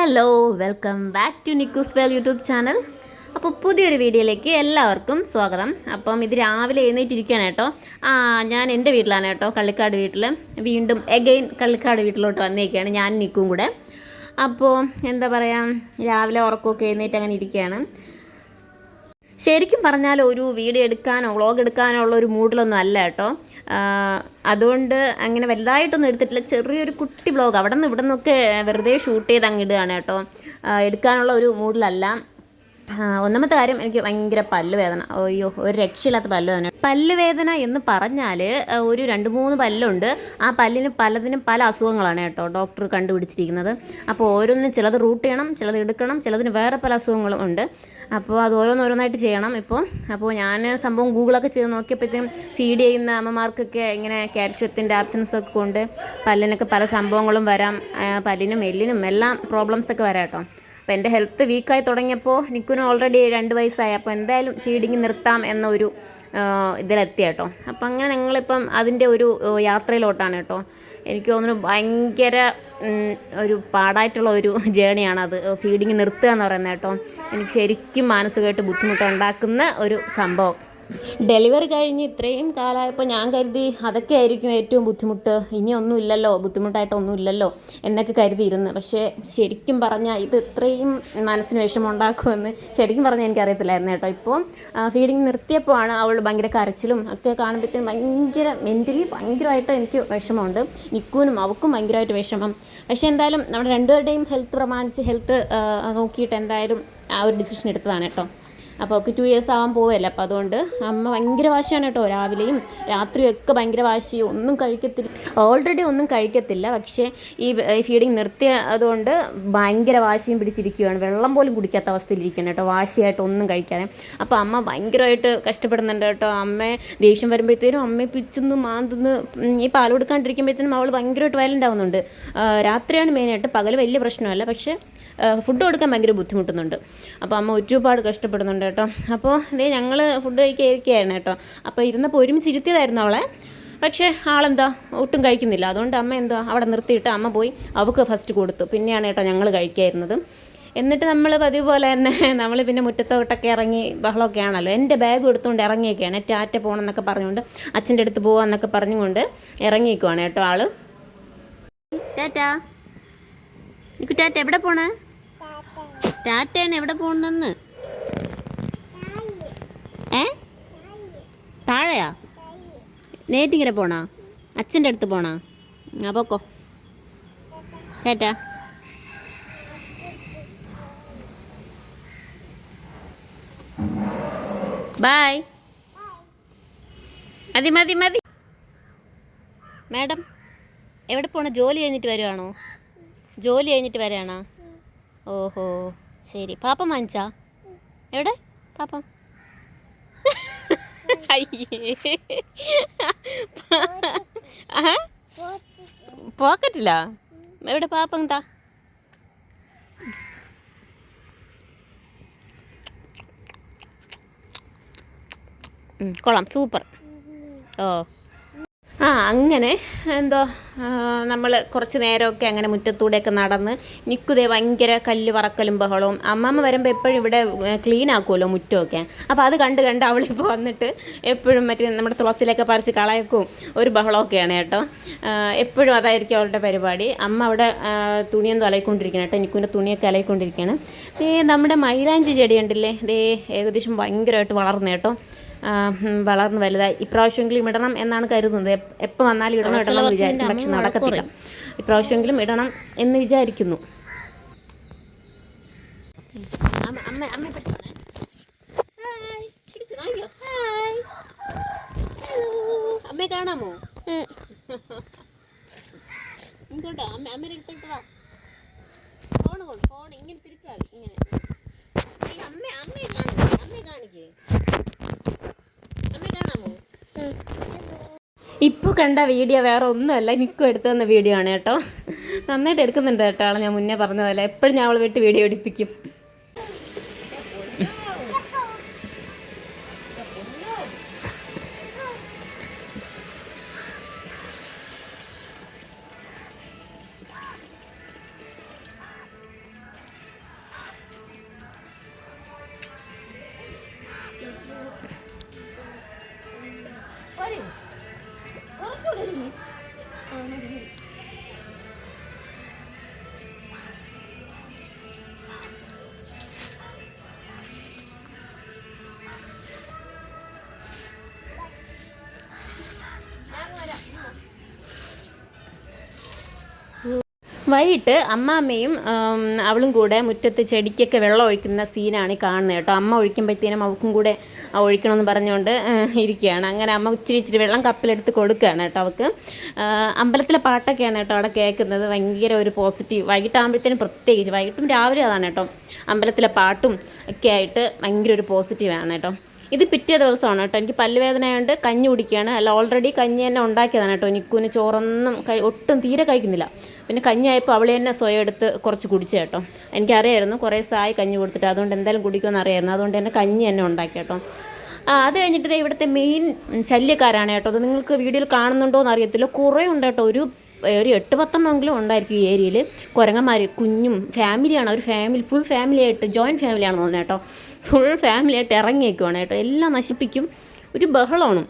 Hello, welcome back to Nikku's world YouTube channel. അപ്പോൾ പുതിയൊരു വീഡിയോയിലേക്ക് എല്ലാവർക്കും സ്വാഗതം. അപ്പം ഇത് രാവിലെ എഴുന്നേറ്റിരിക്കുകയാണ് കേട്ടോ. ഞാൻ എൻ്റെ വീട്ടിലാണ് കേട്ടോ, കള്ളിക്കാട് വീട്ടിൽ. വീണ്ടും എഗെയിൻ കള്ളിക്കാട് വീട്ടിലോട്ട് വന്നേക്കുകയാണ് ഞാൻ നിക്കും കൂടെ. അപ്പോൾ എന്താ പറയുക, രാവിലെ ഉറക്കമൊക്കെ എഴുന്നേറ്റ് അങ്ങനെ ഇരിക്കുകയാണ്. ശരിക്കും പറഞ്ഞാൽ ഒരു വീഡിയോ എടുക്കാനോ വ്ളോഗ് എടുക്കാനോ ഉള്ള ഒരു മൂഡിലൊന്നും അല്ല കേട്ടോ. അതുകൊണ്ട് അങ്ങനെ വലുതായിട്ടൊന്നും എടുത്തിട്ടില്ല. ചെറിയൊരു കുട്ടി വ്ളോഗ് അവിടെ നിന്ന് ഇവിടെ നിന്നൊക്കെ വെറുതെ ഷൂട്ട് ചെയ്ത് അങ്ങ് ഇടുകയാണ് കേട്ടോ. എടുക്കാനുള്ള ഒരു മൂഡിലല്ല. ഒന്നാമത്തെ കാര്യം, എനിക്ക് ഭയങ്കര പല്ലുവേദന. അയ്യോ, ഒരു രക്ഷയില്ലാത്ത പല്ലുവേദന. പല്ലുവേദന എന്ന് പറഞ്ഞാൽ ഒരു 2-3 പല്ലുണ്ട്. ആ പല്ലിന് പലതിനും പല അസുഖങ്ങളാണ് കേട്ടോ ഡോക്ടർ കണ്ടുപിടിച്ചിരിക്കുന്നത്. അപ്പോൾ ഓരോന്നും ചിലത് റൂട്ട് ചെയ്യണം, ചിലത് എടുക്കണം, ചിലതിന് വേറെ പല അസുഖങ്ങളും ഉണ്ട്. അപ്പോൾ അത് ഓരോന്നോരോന്നായിട്ട് ചെയ്യണം അപ്പോൾ ഞാൻ സംഭവം ഗൂഗിളൊക്കെ ചെയ്ത് നോക്കിയപ്പോഴത്തേക്കും ഫീഡ് ചെയ്യുന്ന അമ്മമാർക്കൊക്കെ ഇങ്ങനെ കാൽഷ്യത്തിൻ്റെ ആബ്സൻസൊക്കെ കൊണ്ട് പല്ലിനൊക്കെ പല സംഭവങ്ങളും വരാം. പല്ലിനും എല്ലിനും എല്ലാം പ്രോബ്ലംസൊക്കെ വരാം കേട്ടോ. അപ്പോൾ എൻ്റെ ഹെൽത്ത് വീക്കായി തുടങ്ങിയപ്പോൾ നിക്കുന് ഓൾറെഡി 2 വയസ്സായി. അപ്പോൾ എന്തായാലും ഫീഡിങ് നിർത്താം എന്നൊരു ഇതിലെത്തി കേട്ടോ. അപ്പം അങ്ങനെ ഞങ്ങളിപ്പം അതിൻ്റെ ഒരു യാത്രയിലോട്ടാണ് കേട്ടോ. എനിക്ക് തോന്നുന്നു ഭയങ്കര ഒരു പാടായിട്ടുള്ള ഒരു ജേണിയാണത്, ഫീഡിങ് നിർത്തുക എന്ന് പറയുന്നത് കേട്ടോ. എനിക്ക് ശരിക്കും മാനസികമായിട്ട് ബുദ്ധിമുട്ടുണ്ടാക്കുന്ന ഒരു സംഭവം. ഡെലിവറി കഴിഞ്ഞ് ഇത്രയും കാലമായപ്പോൾ ഞാൻ കരുതി അതൊക്കെ ആയിരിക്കും ഏറ്റവും ബുദ്ധിമുട്ട്, ഇനി ഒന്നുമില്ലല്ലോ, ബുദ്ധിമുട്ടായിട്ടൊന്നും ഇല്ലല്ലോ എന്നൊക്കെ കരുതിയിരുന്നു. പക്ഷേ ശരിക്കും പറഞ്ഞാൽ ഇത് ഇത്രയും മനസ്സിന് വിഷമമുണ്ടാക്കുമെന്ന് ശരിക്കും പറഞ്ഞാൽ എനിക്കറിയത്തില്ലായിരുന്നു കേട്ടോ. ഇപ്പോൾ ഫീഡിങ് നിർത്തിയപ്പോൾ ആണ് അവൾ ഭയങ്കര കരച്ചിലും ഒക്കെ കാണുമ്പോഴത്തേക്കും ഭയങ്കര മെൻ്റലി ഭയങ്കരമായിട്ട് എനിക്ക് വിഷമമുണ്ട്. നിക്കുവിനും അവൾക്കും ഭയങ്കരമായിട്ട് വിഷമം. പക്ഷേ എന്തായാലും നമ്മുടെ രണ്ടുപേരുടെയും ഹെൽത്ത് പ്രമാണിച്ച് ഹെൽത്ത് നോക്കിയിട്ട് എന്തായാലും ആ ഒരു ഡിസിഷൻ എടുത്തതാണ് കേട്ടോ. അപ്പോൾ അവൾക്ക് 2 ഇയേഴ്സ് ആവാൻ പോവുകയല്ല. അപ്പോൾ അതുകൊണ്ട് അമ്മ ഭയങ്കര വാശിയാണ് കേട്ടോ. രാവിലെയും രാത്രിയൊക്കെ ഭയങ്കര വാശി, ഒന്നും കഴിക്കത്തില്ല. ഓൾറെഡി ഒന്നും കഴിക്കത്തില്ല, പക്ഷേ ഈ ഫീഡിങ് നിർത്തിയ അതുകൊണ്ട് ഭയങ്കര വാശിയും പിടിച്ചിരിക്കുകയാണ്. വെള്ളം പോലും കുടിക്കാത്ത അവസ്ഥയിലിരിക്കുകയാണ് കേട്ടോ, വാശിയായിട്ട് ഒന്നും കഴിക്കാതെ. അപ്പോൾ അമ്മ ഭയങ്കരമായിട്ട് കഷ്ടപ്പെടുന്നുണ്ട് കേട്ടോ. അമ്മയെ ദേഷ്യം വരുമ്പോഴത്തേനും അമ്മയെ പിച്ചുന്നു മാന്തുന്നു. ഈ പാൽ കൊടുക്കാണ്ടിരിക്കുമ്പോഴത്തേനും അവൾ ഭയങ്കരമായിട്ട് വയലൻ്റ് ആവുന്നുണ്ട്. രാത്രിയാണ് മെയിനായിട്ട്, പകൽ വലിയ പ്രശ്നമല്ല, പക്ഷേ ഫുഡ് കൊടുക്കാൻ ഭയങ്കര ബുദ്ധിമുട്ടുന്നുണ്ട്. അപ്പോൾ അമ്മ ഒരുപാട് കഷ്ടപ്പെടുന്നുണ്ട് കേട്ടോ. അപ്പോൾ ഇതേ ഞങ്ങൾ ഫുഡ് കഴിക്കാതിരിക്കുകയായിരുന്നു കേട്ടോ. അപ്പോൾ ഇരുന്നപ്പോൾ ഒരുമിച്ച് ഇരുത്തിയതായിരുന്നു അവളെ. പക്ഷേ ആളെന്താ ഒട്ടും കഴിക്കുന്നില്ല. അതുകൊണ്ട് അമ്മ എന്താ അവിടെ നിർത്തിയിട്ട് അമ്മ പോയി അവൾക്ക് ഫസ്റ്റ് കൊടുത്തു. പിന്നെയാണ് കേട്ടോ ഞങ്ങൾ കഴിക്കായിരുന്നത്. എന്നിട്ട് നമ്മൾ പതിവ് പോലെ തന്നെ നമ്മൾ പിന്നെ മുറ്റത്തോട്ടൊക്കെ ഇറങ്ങി ബഹളമൊക്കെ ആണല്ലോ. എൻ്റെ ബാഗ് എടുത്തുകൊണ്ട് ഇറങ്ങിയൊക്കെയാണ്. ടാറ്റ പോകണമെന്നൊക്കെ പറഞ്ഞുകൊണ്ട്, അച്ഛൻ്റെ അടുത്ത് പോകാമെന്നൊക്കെ പറഞ്ഞുകൊണ്ട് ഇറങ്ങിയേക്കുവാണ് കേട്ടോ ആള്. ടാറ്റ നിക്ക്, ടാറ്റ എവിടെ പോണേ? ടാറ്റേനെ എവിടെ പോണെന്ന്? താഴെയാ? നേറ്റിങ്ങനെ പോണാ? അച്ഛൻ്റെ അടുത്ത് പോണാ? അപ്പോക്കോ ടാറ്റ. ബായ്. മതി മതി മതി. മാഡം എവിടെ പോണ? ജോലി കഴിഞ്ഞിട്ട് വരുവാണോ? ജോലി കഴിഞ്ഞിട്ട് വരാണോ? ഓഹോ ശരി. പാപ്പം വാങ്ങിച്ചാ? എവിടെ പാപ്പം? പോക്കറ്റില്ല. എവിടെ പാപ്പം? എന്താ കൊള്ളാം, സൂപ്പർ. ഓ അങ്ങനെ എന്തോ നമ്മൾ കുറച്ച് നേരമൊക്കെ അങ്ങനെ മുറ്റത്തൂടെയൊക്കെ നടന്ന്. നിക്കുതേ ഭയങ്കര കല്ല് പറക്കലും ബഹളവും. അമ്മമ്മ വരുമ്പോൾ എപ്പോഴും ഇവിടെ ക്ലീൻ ആക്കുമല്ലോ മുറ്റമൊക്കെ. അപ്പോൾ അത് കണ്ട് അവളിപ്പോൾ വന്നിട്ട് എപ്പോഴും മറ്റേ നമ്മുടെ തുളസിലൊക്കെ പറിച്ച് കളയക്കും ഒരു ബഹളമൊക്കെയാണ് കേട്ടോ. എപ്പോഴും അതായിരിക്കും അവളുടെ പരിപാടി. അമ്മ അവിടെ തുണിയൊന്നും അലയിക്കൊണ്ടിരിക്കണം കേട്ടോ. നിക്കുവിൻ്റെ തുണിയൊക്കെ അലയിക്കൊണ്ടിരിക്കുകയാണ്. നമ്മുടെ മൈലാഞ്ചി ചെടി ഉണ്ടല്ലേ, ഏകദേശം ഭയങ്കരമായിട്ട് വളർന്നു കേട്ടോ. വളർന്ന് വലുതായി. ഇപ്രാവശ്യമെങ്കിലും ഇടണം എന്നാണ് കരുതുന്നത്. എപ്പോൾ വന്നാലും ഇടണം എന്ന് വിചാരിക്കും, പക്ഷെ നടക്കത്തില്ല. ഇപ്രാവശ്യമെങ്കിലും ഇടണം എന്ന് വിചാരിക്കുന്നു. അമ്മയെ കാണാമോ? ഇങ്ങോട്ടോ, അമ്മ എടുത്തിട്ട് വാ. ഫോൺ ഇങ്ങനെ തിരിച്ചാൽ ഇങ്ങനെ. അമ്മയെ കാണിക്കേ. ഇപ്പോൾ കണ്ട വീഡിയോ വേറെ ഒന്നുമല്ല, നിക്കും എടുത്തു തന്ന വീഡിയോ ആണ് കേട്ടോ. നന്നായിട്ട് എടുക്കുന്നുണ്ട് കേട്ടോ ആൾ. ഞാൻ മുന്നേ പറഞ്ഞ പോലെ എപ്പോഴും ഞാൻ അവൾ വിട്ട് വീഡിയോ എടുപ്പിക്കും. വൈകിട്ട് അമ്മാമ്മയും അവളും കൂടെ മുറ്റത്ത് ചെടിക്കൊക്കെ വെള്ളം ഒഴിക്കുന്ന സീനാണ് ഈ കാണുന്നത് കേട്ടോ. അമ്മ ഒഴിക്കുമ്പോഴത്തേനും അവൾക്കും കൂടെ ഒഴിക്കണമെന്ന് പറഞ്ഞുകൊണ്ട് ഇരിക്കുകയാണ്. അങ്ങനെ അമ്മ ഇച്ചിരി വെള്ളം കപ്പിലെടുത്ത് കൊടുക്കുകയാണ് കേട്ടോ അവൾക്ക്. അമ്പലത്തിലെ പാട്ടൊക്കെയാണ് കേട്ടോ അവിടെ കേൾക്കുന്നത്. ഭയങ്കര ഒരു പോസിറ്റീവ്. വൈകിട്ടാകുമ്പോഴത്തേനും പ്രത്യേകിച്ച് വൈകിട്ടും രാവിലെ അതാണ് കേട്ടോ, അമ്പലത്തിലെ പാട്ടും ഒക്കെ ആയിട്ട് ഭയങ്കര ഒരു പോസിറ്റീവാണ് കേട്ടോ. ഇത് പിറ്റേ ദിവസമാണ് കേട്ടോ. എനിക്ക് പല്ലുവേദന ആയതുകൊണ്ട് കഞ്ഞി കുടിക്കുകയാണ്. അല്ല, ഓൾറെഡി കഞ്ഞി തന്നെ ഉണ്ടാക്കിയതാണ് കേട്ടോ. നിക്കുവിന് ചോറൊന്നും ഒട്ടും തീരെ കഴിക്കുന്നില്ല. പിന്നെ കഞ്ഞി ആയപ്പോൾ അവൾ തന്നെ സ്വയം എടുത്ത് കുറച്ച് കുടിച്ചു കേട്ടോ. എനിക്കറിയായിരുന്നു കുറേ സായി കഞ്ഞി കൊടുത്തിട്ട്, അതുകൊണ്ട് എന്തായാലും കുടിക്കുമെന്ന് അറിയായിരുന്നു. അതുകൊണ്ട് തന്നെ കഞ്ഞി തന്നെ ഉണ്ടാക്കി കേട്ടോ. അത് കഴിഞ്ഞിട്ട് ഇവിടുത്തെ മെയിൻ ശല്യക്കാരാണ് കേട്ടോ. അത് നിങ്ങൾക്ക് വീഡിയോയിൽ കാണുന്നുണ്ടോ എന്ന് അറിയത്തില്ല. കുറേ ഉണ്ട് കേട്ടോ. ഒരു 8-10 ഉണ്ടായിരിക്കും ഈ ഏരിയയിൽ. കുരങ്ങന്മാർ കുഞ്ഞും ഫാമിലിയാണ്. ഒരു ഫാമിലി ഫുൾ ഫാമിലിയായിട്ട് ജോയിൻറ്റ് ഫാമിലിയാണെന്ന് തോന്നുന്നു കേട്ടോ. ഫുൾ ഫാമിലിയായിട്ട് ഇറങ്ങിയേക്കുവാണ് കേട്ടോ. എല്ലാം നശിപ്പിക്കും. ഒരു ബഹളമാണ്.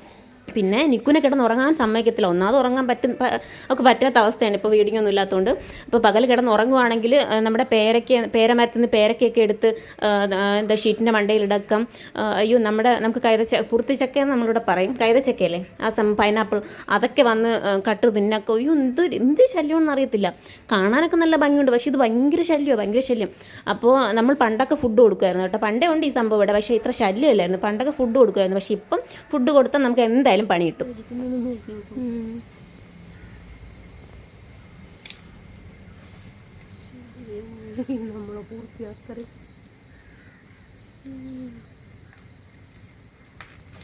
പിന്നെ നിക്കുനെ കിടന്ന് ഉറങ്ങാൻ സമ്മതിക്കത്തില്ല. ഒന്നാമത് ഉറങ്ങാൻ അവൾക്ക് പറ്റാത്ത അവസ്ഥയാണ് ഇപ്പോൾ, വീഡിയോ ഒന്നും ഇല്ലാത്തതുകൊണ്ട്. അപ്പോൾ പകൽ കിടന്ന് ഉറങ്ങുവാണെങ്കിൽ നമ്മുടെ പേരമരത്തിൽ നിന്ന് പേരക്കയൊക്കെ എടുത്ത് എന്താ ഷീറ്റിൻ്റെ മണ്ടയിലിടക്കം. അയ്യോ, നമുക്ക് പുറത്തുചക്ക എന്ന് നമ്മളിവിടെ പറയും. കൈതച്ചക്കയല്ലേ ആ പൈനാപ്പിൾ, അതൊക്കെ വന്ന് കട്ട് തിന്നൊക്കെ. അയ്യോ, എന്ത് ശല്യമാണെന്ന് അറിയത്തില്ല. കാണാനൊക്കെ നല്ല ഭംഗിയുണ്ട്, പക്ഷേ ഇത് ഭയങ്കര ശല്യം. അപ്പോൾ നമ്മൾ പണ്ടൊക്കെ ഫുഡ് കൊടുക്കുമായിരുന്നു കേട്ടോ. പണ്ടേ ഉണ്ട് ഈ സംഭവം ഇവിടെ, പക്ഷേ ഇത്ര ശല്യമില്ലായിരുന്നു. പണ്ടൊക്കെ ഫുഡ് കൊടുക്കുമായിരുന്നു. പക്ഷേ ഇപ്പം ഫുഡ് കൊടുത്താൽ നമുക്ക് എന്തായാലും പണി കിട്ടും.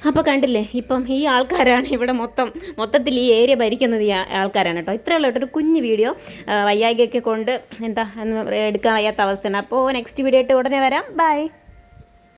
അപ്പോൾ കണ്ടില്ലേ, ഇപ്പം ഈ ആൾക്കാരാണ് ഇവിടെ മൊത്തത്തിൽ ഈ ഏരിയ ഭരിക്കുന്നത്. ഈ ആൾക്കാരാണ് കേട്ടോ. ഇത്രയുള്ള ഒരു കുഞ്ഞു വീഡിയോ. വയ്യായികയൊക്കെ കൊണ്ട് എടുക്കാൻ വയ്യാത്ത അവസ്ഥയാണ്. അപ്പോൾ നെക്സ്റ്റ് വീഡിയോ ആയിട്ട് ഉടനെ വരാം. ബൈ.